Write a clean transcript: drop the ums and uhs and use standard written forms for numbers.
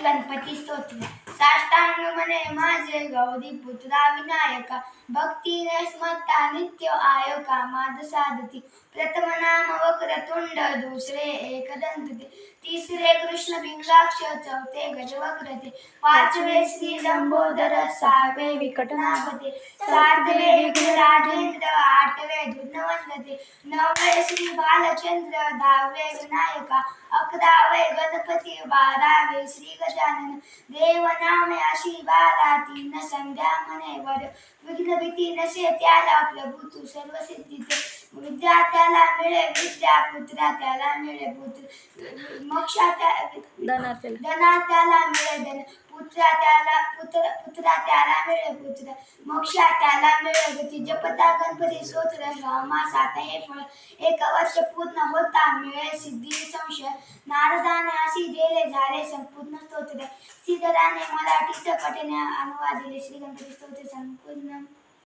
गणपती स्तोत्र. साष्टांग म्हणे माझे गौरी पुत्रा विनायका, भक्तीने स्मरता नित्य आयोका. माद साधती प्रथम नाम वक्रतुंड, दुसरे एकदंत, तिसरे कृष्ण बिंगाक्ष, चौथे गजवक्र, पाचवे श्री लंबोदर, सहावे विकटनाभते, सातवे विघ्न राजेंद्र, आठवे धुर्धवंदते, नववे श्री बालचंद्र, दहावे विनायका, अकरावे गणपती, बारावे श्री गजानन. देव नामे अशी बारा, तीन संध्या म्हणे वर, विघ्न भीती नसे त्याला, प्रभू तू सर्व सिद्धीचे. विद्या त्याला मिळे विद्या, पुत्रा त्याला मिळे पुत्र, धना त्याला मिळे धन, पुत्रा त्याला मिळे पुत्र, मोक्षा त्याला मिळे गती. जपता गणपती स्तोत्र, श्रावणासात हे फळ, एक वर्ष पूर्ण होता मिळे सिद्धी संशय. नारदाने अशी दिले झाले संपूर्ण स्तोत्र, श्रीधराने मराठीत पठणे अनुवादिले. श्री गणपती स्तोत्र संपूर्ण.